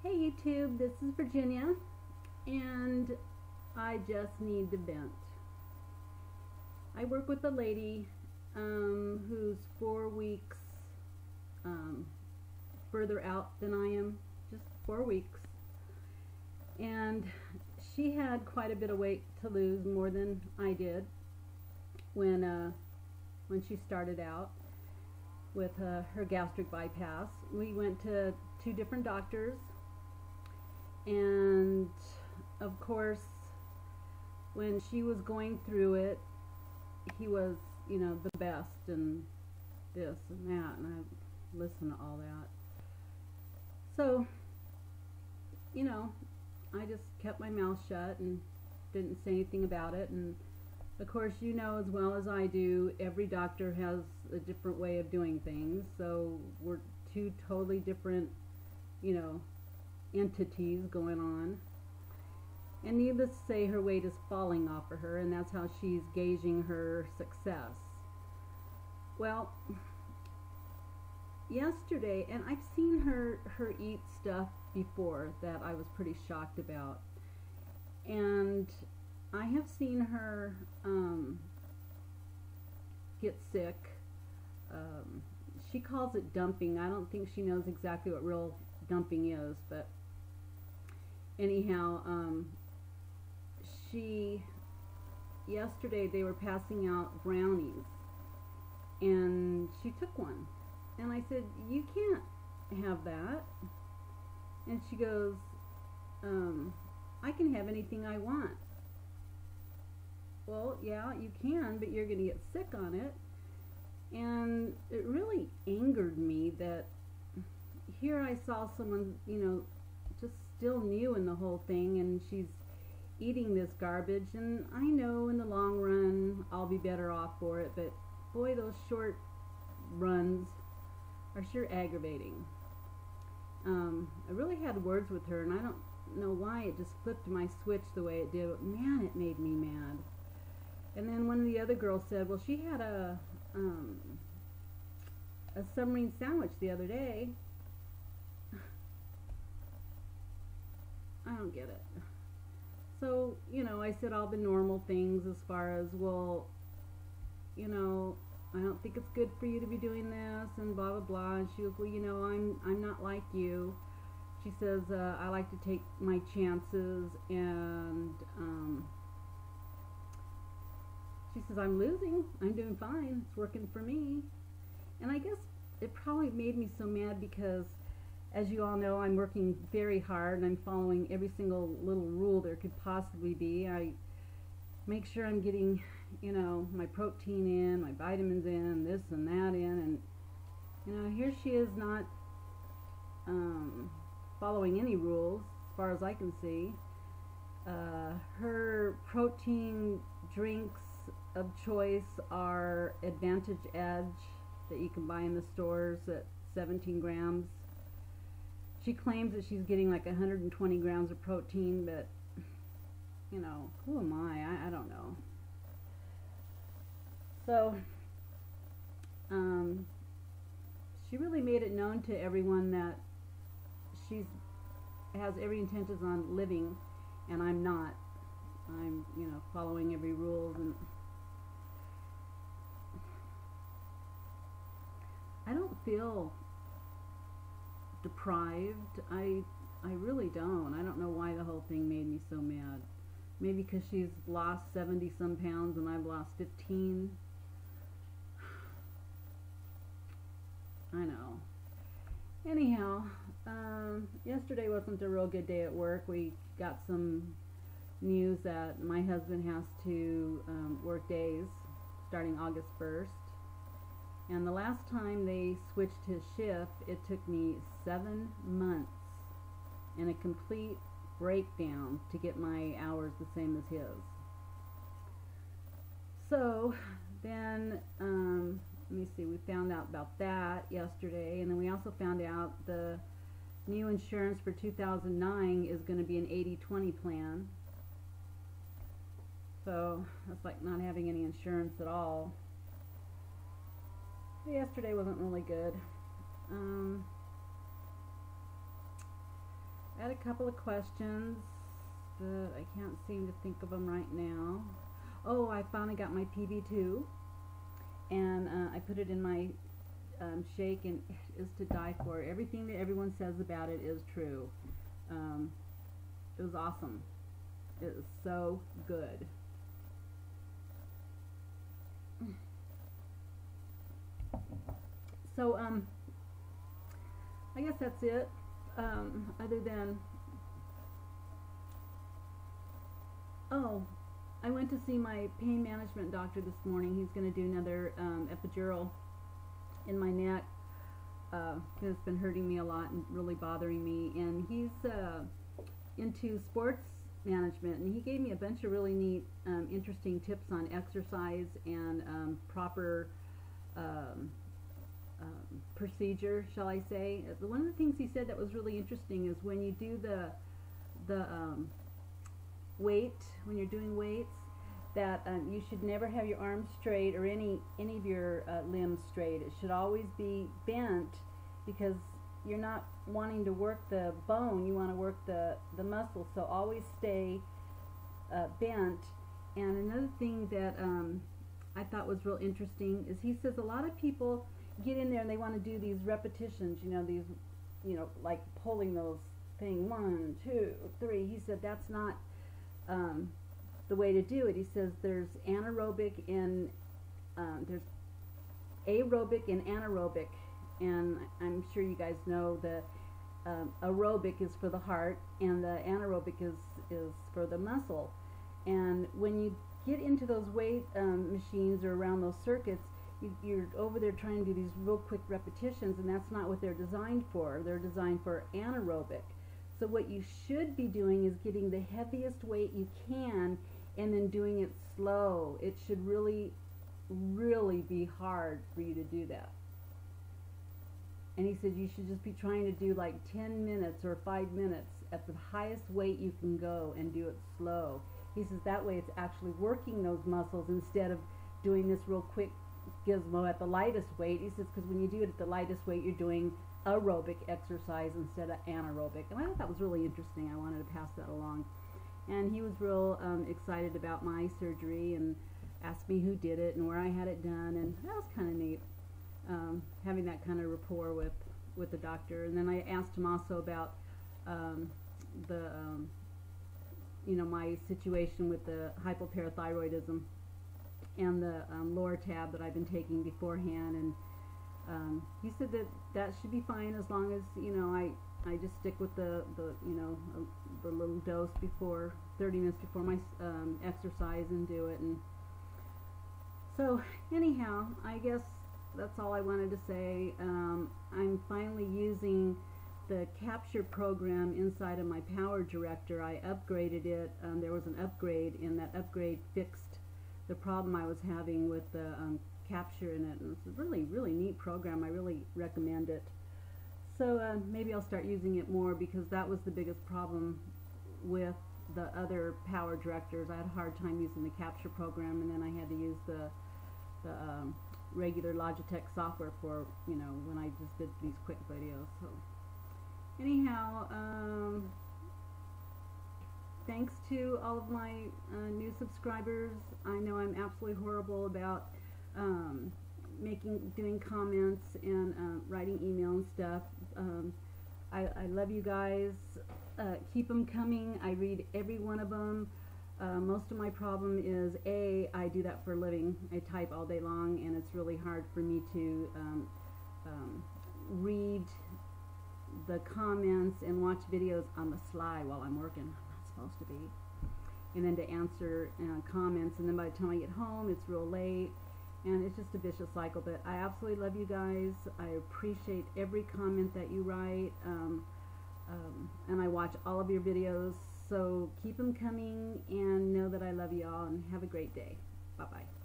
Hey YouTube, this is Virginia, and I just need to vent. I work with a lady who's 4 weeks um, further out than I am, just 4 weeks, and she had quite a bit of weight to lose, more than I did when she started out with her gastric bypass. We went to 2 different doctors. And of course, when she was going through it, he was, the best and this and that, and I listened to all that. So, I just kept my mouth shut and didn't say anything about it. And of course, you know as well as I do, every doctor has a different way of doing things. So we're 2 totally different, you know, entities going on. And needless to say, her weight is falling off of her, and that's how she's gauging her success. Well, yesterday, and I've seen her eat stuff before that I was pretty shocked about, and I have seen her get sick. She calls it dumping. I don't think she knows exactly what real dumping is, but anyhow, yesterday they were passing out brownies, and she took one, and I said, "You can't have that." And she goes, "I can have anything I want." Well, yeah, you can, but you're going to get sick on it. And it really angered me that here I saw someone, just still new in the whole thing, and she's eating this garbage, and I know in the long run I'll be better off for it, but boy, those short runs are sure aggravating. I really had words with her, and I don't know why it just flipped my switch the way it did, but man, it made me mad. And then one of the other girls said, well, she had a submarine sandwich the other day. I don't get it. So, I said all the normal things as far as, well, I don't think it's good for you to be doing this, and blah, blah, blah. And she goes, well, I'm not like you. She says, I like to take my chances, and she says, I'm losing. I'm doing fine. It's working for me. And I guess it probably made me so mad because, as you all know, I'm working very hard, and I'm following every single little rule there could possibly be. I make sure I'm getting, my protein in, my vitamins in, this and that in, and, here she is not following any rules as far as I can see. Her protein drinks of choice are Advantage Edge that you can buy in the stores at 17 grams. She claims that she's getting like 120 grams of protein, but, who am I? I don't know. So, she really made it known to everyone that she has every intentions on living, and I'm not. I'm, following every rule, and I don't feel deprived. I really don't. I don't know why the whole thing made me so mad. Maybe because she's lost 70 some pounds and I've lost 15. I know. Anyhow, yesterday wasn't a real good day at work. We got some news that my husband has to work days starting August 1st. And the last time they switched his shift, it took me 7 months and a complete breakdown to get my hours the same as his. So then, let me see, we found out about that yesterday, and then we also found out the new insurance for 2009 is going to be an 80-20 plan. So that's like not having any insurance at all. Yesterday wasn't really good. had a couple of questions, but I can't seem to think of them right now. Oh, I finally got my PB2, and I put it in my shake, and it is to die for. Everything that everyone says about it is true. It was awesome. It was so good. So, I guess that's it. Other than, oh, I went to see my pain management doctor this morning. He's going to do another epidural in my neck. It's been hurting me a lot and really bothering me. And he's into sports management, and he gave me a bunch of really neat, interesting tips on exercise and proper procedure, shall I say. One of the things he said that was really interesting is when you do the weight, when you're doing weights, that you should never have your arms straight or any of your limbs straight. It should always be bent, because you're not wanting to work the bone, you want to work the muscle, so always stay bent. And another thing that I thought was real interesting is he says a lot of people get in there and they want to do these repetitions, like pulling those thing 1, 2, 3. He said that's not the way to do it. He says there's anaerobic and there's aerobic and anaerobic, and I'm sure you guys know the aerobic is for the heart and the anaerobic is for the muscle. And when you get into those weight machines or around those circuits, you're over there trying to do these real quick repetitions, and that's not what they're designed for. They're designed for anaerobic. So what you should be doing is getting the heaviest weight you can and then doing it slow. It should really, really be hard for you to do that. And he said you should just be trying to do like 10 minutes or 5 minutes at the highest weight you can go and do it slow. He says that way it's actually working those muscles instead of doing this real quick gizmo at the lightest weight. He says because when you do it at the lightest weight, you're doing aerobic exercise instead of anaerobic. And I thought that was really interesting. I wanted to pass that along. And he was real excited about my surgery and asked me who did it and where I had it done, and that was kind of neat, having that kind of rapport with the doctor. And then I asked him also about my situation with the hypoparathyroidism and the Loratab that I've been taking beforehand, and he said that should be fine as long as I just stick with the little dose before 30 minutes before my exercise and do it. And so anyhow, I guess that's all I wanted to say. I'm finally using the Capture program inside of my Power Director. I upgraded it. There was an upgrade, and that upgrade fixed the problem I was having with the Capture in it, and it's a really, really neat program. I really recommend it. So maybe I'll start using it more, because that was the biggest problem with the other Power Directors. I had a hard time using the Capture program, and then I had to use the regular Logitech software for when I just did these quick videos. So anyhow, thanks to all of my new subscribers. I know I'm absolutely horrible about doing comments and writing email and stuff. I love you guys. Keep them coming. I read every one of them. Most of my problem is I do that for a living. I type all day long, and it's really hard for me to read the comments and watch videos on the sly while I'm working. I'm not supposed to be. And then to answer comments, and then by the time I get home, it's real late, and it's just a vicious cycle. But I absolutely love you guys. I appreciate every comment that you write, and I watch all of your videos. So keep them coming, and know that I love you all, and have a great day. Bye-bye.